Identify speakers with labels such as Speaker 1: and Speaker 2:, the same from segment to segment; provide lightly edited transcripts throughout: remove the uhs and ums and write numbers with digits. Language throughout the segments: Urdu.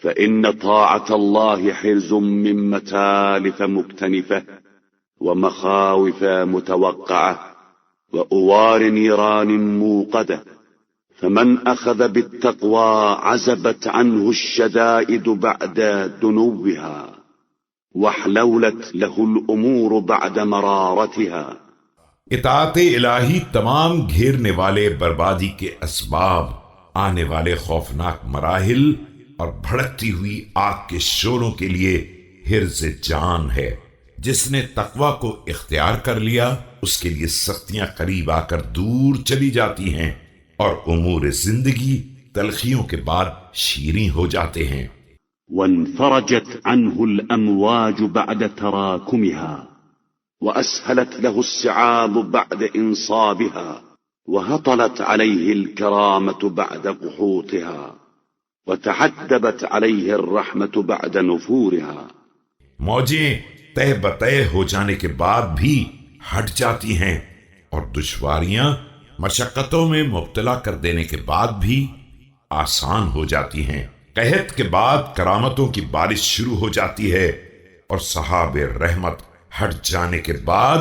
Speaker 1: فإن طاعة الله حرز من متالف مكتنفة ومخاوف متوقعة وأوار نيران موقدة، فمن أخذ بالتقوى عزبت عنه الشدائد بعد دنوها واحلولت له الأمور بعد مرارتها۔
Speaker 2: اطاعت الہی تمام گھیرنے والے بربادی کے اسباب، آنے والے خوفناک مراحل اور بھڑکتی ہوئی آگ کے شعلوں کے لیے حرز جان ہے۔ جس نے تقوی کو اختیار کر لیا اس کے لیے سختیاں قریب آ کر دور چلی جاتی ہیں اور امور زندگی تلخیوں کے بعد شیریں ہو جاتے ہیں۔
Speaker 1: وانفرجت عنه الأمواج بعد تراكمها وأسهلت له السعاب بعد إنصابها وهطلت عليه الكرامة بعد قحوطها وتحدبت عليه الرحمة بعد نفورها۔
Speaker 2: موجیں تہ بتہ ہو جانے کے بعد بھی ہٹ جاتی ہیں اور دشواریاں مشقتوں میں مبتلا کر دینے کے بعد بھی آسان ہو جاتی ہیں۔ قحط کے بعد کرامتوں کی بارش شروع ہو جاتی ہے اور سحاب رحمت ہٹ جانے کے بعد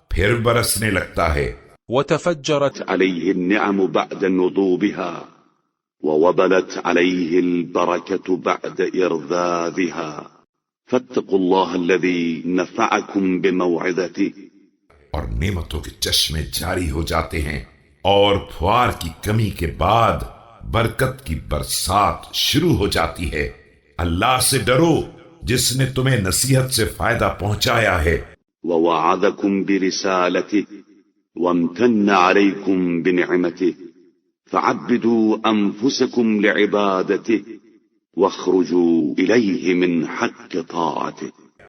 Speaker 2: پھر برسنے لگتا ہے۔
Speaker 1: وتفجرت عليه النعم بعد نضوبها ووبلت عليه البركة بعد إرذاذها فاتقوا الله الذي نفعكم بموعظته۔
Speaker 2: اور نعمتوں کے چشمے جاری ہو جاتے ہیں اور پھوار کی کمی کے بعد برکت کی برسات شروع ہو جاتی ہے۔ اللہ سے ڈرو جس نے تمہیں نصیحت سے فائدہ پہنچایا ہے۔
Speaker 1: ووعدكم برسالته وامتن عليكم بنعمته فعبدوا أنفسكم لعبادته واخرجوا إليه من حق طاعته۔